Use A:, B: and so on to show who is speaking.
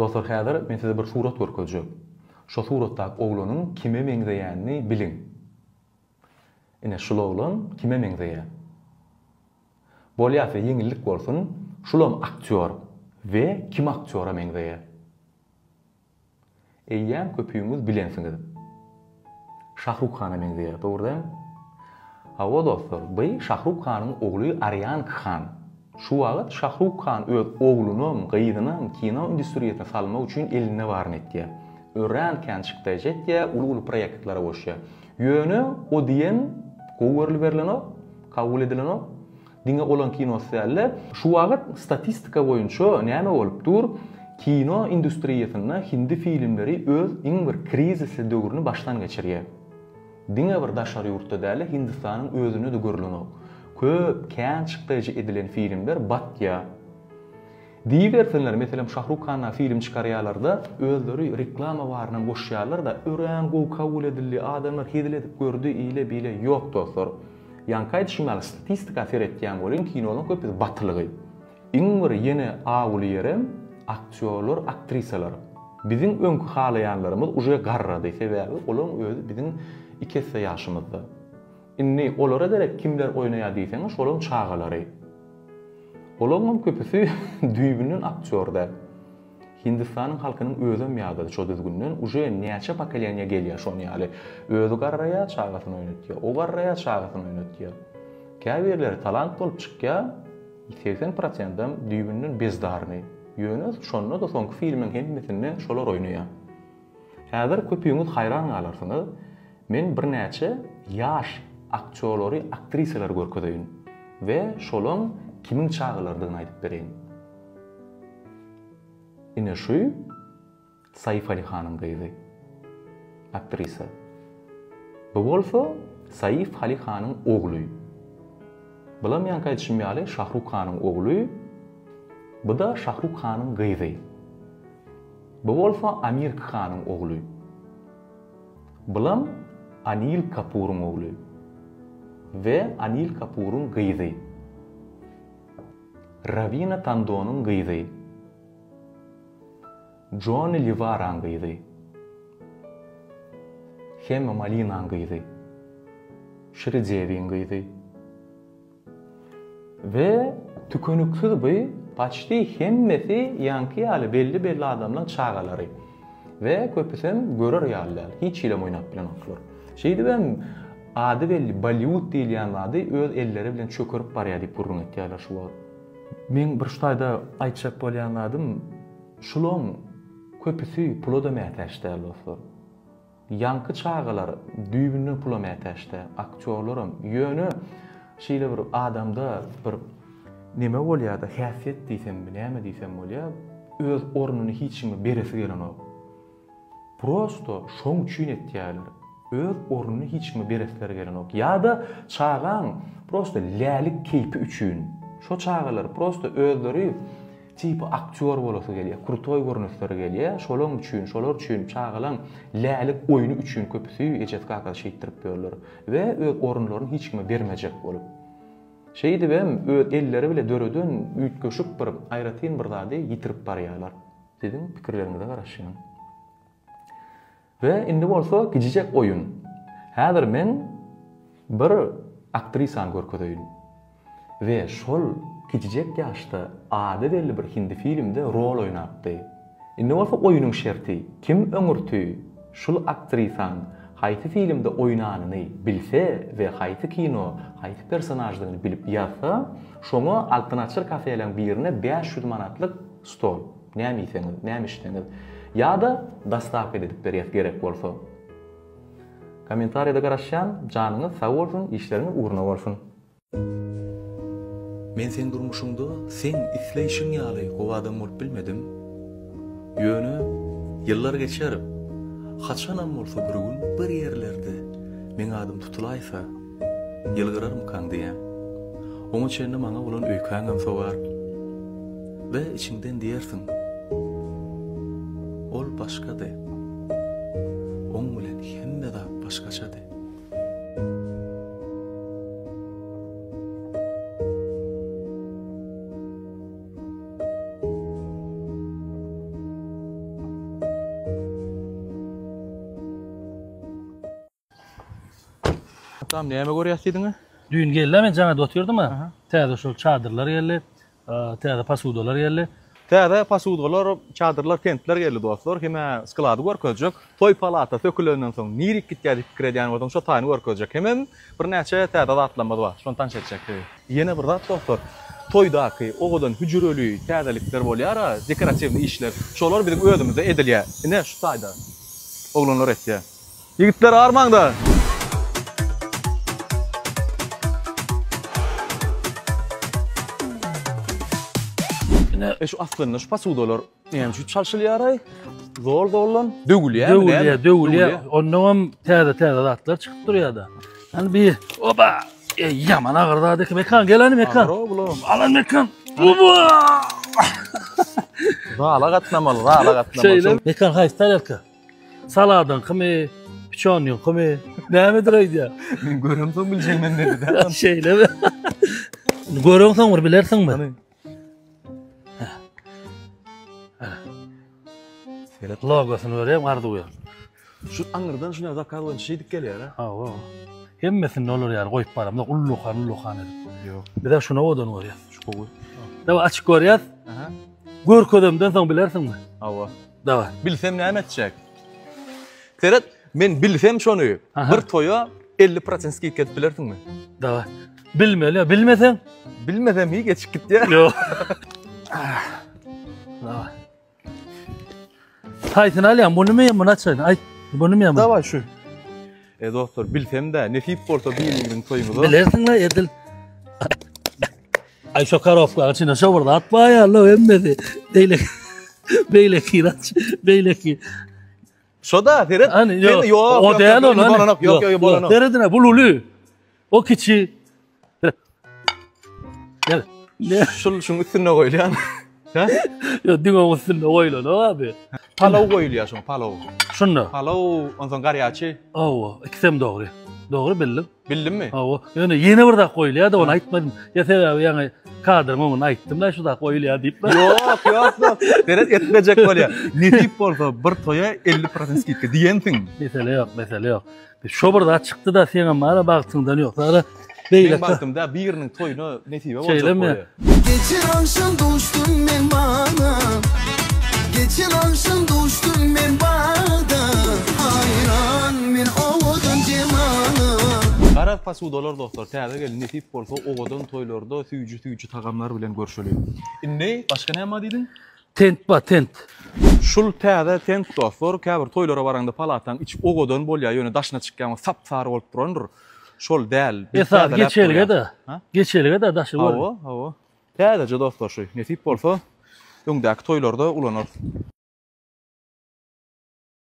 A: Dostlar, häzir men size bir surat görkezjek. Şo suratdaky oglanyň kime meňzeýänini biliň. Ine şol oglan kime meňzeýär? Bolýarsa ýeňillik bolsun, şulam aktyor we kim aktyora meňzeýär? Eýýän köpüýüňiz bilensiňiz. Şahrukh Khana meňzeýär, dogrydan? Hawa dostlar, bu Şahrukh Khanyň ogly Aryan Khan. Şu wagt Şahrukh Khan öz oglunyň gyýdynyň kino industriýasyna salmak üçin eline baryn etdi. Öğrenken çıktı jetye, ulu proyektlara boşya. Yönü o diyen gowerli berileno, kabul edileno. Dinge olan kino seyirle şu wagt statistika boýunça näme bolup dur? Kino industriýasyna hindi filmleri öz iň bir krizisli döwrüni başdan geçirýär. Dinge bir daşary ýurtda däle Hindistanyň özüni de görüleno. Köp kän çykdyjy edilen filmler batýa. Diýerler meselem Şahrukh Khan'a film çykarýarlarda özleri reklama barynyň goşýarlar da ören go kabul edildi adamlar hedil edip gördü ile bile ýok dostlar. Ýanky şumal statistika seretýän bolan kinonyň köp batlygy. Iň bir ýene awly ýerem aktyorlar, aktrisalar. Biziň öňkü halaýanlarymyz uje garrady sebäbi olaň özü biziň 2 ýaşymyzda. Inni olara derek kimler oýnaýar diýseňiz, olaň çağalary. Olaňam köpüsi düýbünün aktyorda. Hindistanyň halkynyň özüm ýagdaýy şo düzgünden uje näçe pokoleniýa gelýär şonu ýaly. Özü garraýa çağasyny oýnatýar, o garraýa çağasyny oýnatýar. Käbirler talant bolup çykýar, 80%-dem düýbünün bezdaryny. Ýöne şonu da soňky filmiň hemmetini şolar oýnaýar. Häzir köpüýüňiz haýran galarsyňyz. Men bir näçe ýaş aktyorlary, aktrisalar görkezýän we şolaň kimin çağılardygyny aýdyp bereýin. Ine şu Saif Ali Khan'ın gyzy. Aktrisa. Bu bolsa Saif Ali Khan'ın ogly. Bulam ýanky aýtşymýaly Şahrukh Khan'ın ogly. Bu da Şahrukh Khan'ın gyzy. Bu bolsa Amir Khan'ın ogly. Bulam Anil Kapoor'un ogly. Ve Anil Kapoor'un gyzy. Ravina Tandon'un gyzy. John Livaran gyzy. Hema Malinan gyzy. Shrideviň gyzy. Ve tükönüksiz bu paçty hemmesi ýanky ýaly belli adamlaryň çağalary. Ve köpüsem görür ýalylar. Hiç ile oýnap bilen oklar. Şeýdi ben ady belli Bollywood diýilýän ady öz elleri bilen çökürüp barýar diýip gurrun etýärler şu wagt. Men bir ştaýda aýtjak bolýanladym, şulam köpüsi pula da mätäşdär dostlar. Ýanky çağalar düýbünden pula mätäşde, aktyorlaram ýöne şeýle bir adamda bir neme bolýar da häsiýet diýsem, näme diýsem bolýar, öz ornuny hiç kimi beresi gelenok. Prosto şoň üçin etýärler. Öz ornuny hiç kimi beresleri gelenok. Ýa-da çağan prosto lälik keypi üçin. Şo çağalar prosto özleri tipi aktyor bolasy gelýär, krutoy görnüşleri gelýär. Şolaň üçin, şolar üçin çağalan lälik oýuny üçin köpüsi ejet kaka şeýtirip berler we öz orunlaryny hiç kime bermejek bolup. Şeýdi hem öz elleri bile dörödün üýtgeşip bir aýratyn bir zady ýitirip barýarlar. Sizin pikirleriňize garaşyň. Ve indi bolsa gijek oýun. Häzir men bir aktrisan görkezýän. Ve şol gijek ýaşda ady belli bir hindi filmde rol oýnapdy. Indi bolsa oýunyň şerti kim öňürtü şol aktrisan haýsy filmde oýnanyny bilse we haýsy kino, haýsy personajlaryny bilip ýatsa, şoňa alternativ kafeleň birine 500 manatlyk stol. Näme ýeňiz, näme işleňiz? Ya da dastavka edip berýär gerek bolsa. Kommentariýada garaşýan janyňyz sag bolsun, işleriňiz uğruna bolsun. Men sen durmuşuňda sen isleýişiň ýaly gowy adam bolup bilmedim. Ýöne ýyllar geçer. Haçanam bolsa bir gün bir ýerlerde men adım tutulaýsa, ýylgyrarym kan diýär. Oňa çende maňa bolan öýkäňem sobar. Ve içinden diýersiň, ol başka de. Oň bilen hemme de başgaça de. Tamam, näme görýärsiňiz?
B: Düğün geldi men jaňa oturdum ha. Täze şol çadırlar geldi. Täze pasudolar geldi.
A: Täze pasudolar, çadırlar, tentler geldi dostlar. Heme sklady görkezjek. Toy palata tökülenden soň nirik gitýär pikir edýän bolsam şo taýyny görkezjek. Hemem bir näçe täze zatlanmady bar. Şonu tanşetjek. Ýene bir zat dostlar. Toydaky ogadan hüjreli täzelikler bolýar, dekoratiwny işler. Şolar bizim özümizde edilýär. Ine şu taýda. Oglanlar etdi. Yigitler armaňda. Şu aslında şu pasudolar näme şu çalşylýar? Zor dögülýär.
B: Dögülýär. Ondan täze zatlar çykyp durýar. Hani bir oba yaman agyrdadyk mekan geleni mekan. Alan mekan. Oba!
A: Rala gatnamaly.
B: Şeyler mekan haýstalarka. Saladan kime, piçonyň kime. Nämedir aýdy?
A: Men göremsoň biljegmen dedi.
B: Şeyler. Görüňsoň bir bilersiňmi?
A: Selet
B: Logosyny berýär, gardy goýar.
A: şu aňyrdan şuna zakarlan şeýdik gelýär ha.
B: Ha, hemmesini olur ýar goýup baramda ullukan edip.
A: Ýok.
B: Bir de şuna odan görýär.
A: Şu gowy.
B: Dawa açyk görýär.
A: Aha.
B: Görkezemden soň bilersiňmi?
A: Awa.
B: Dawa.
A: Bilsem näme etjek? Selet men bilsem şonu. Bir toya 50% skit ketip bilersiňmi?
B: Dawa. Bilmeli, bilmeseň?
A: Bilmesem iyi geçip gitdi.
B: Ýok. Dawa. Taýtyn alýan, bunu men buna çaýyn. Ay, bunu men.
A: Dawa şu. Doktor, bilsem de nesip bolsa biýiligiň toýumy.
B: Bilersiňler edil. Ay şu karofka içine şu burada atmaya Allah emmedi. Beyleki.
A: Şoda Selet.
B: Hani yok. O değerli olan.
A: Yok.
B: Teredine bululu. O kiçi. Gel.
A: Şunun üstüne koyulyan. Ha?
B: Yo dingo üstüne koyulan abi.
A: Palav koyuluyor şunu palav.
B: Şunu.
A: Palav ondan garyaçı.
B: Oo, ikisem doğru. Doğru bildim.
A: Bildin mi?
B: Oo, yani yeni bir da koyuluyor da onu aytmadım. Ya sebebi yani kadrımı onu ayttım da şu da koyuluyor deyip.
A: Yok. Selet etmeyecek bolýar. Nesip bolsa bir toya 50% skitke diýensiň.
B: Mesele yok. Şu burada çıktı da senin bana baktığından yok. Sonra beyle.
A: Ben baktım da birinin toyunu nesibe bolacak
B: Şeylemi.
C: Geçen akşam düştüm ben bana. Geçen akşam düştüm ben bana. Hayran men oğudun cemana.
A: Gara pasudolar dostlar, täze gel nesip bolsa ogadan toylarda süýjü tagamlar bilen görüşelýär. Ne? Başka näme diýdin?
B: Tent.
A: Şul täze tent dostlar, käbir toylara baranda palatan iç ogadan bolýar, ýöne daşyna çykýan sapsary bolup durandyr. Şol däl.
B: Geçelige de daşı var.
A: Hawa. Täze dostlar şu nesip bolsa öňdäki toylarda ulanar.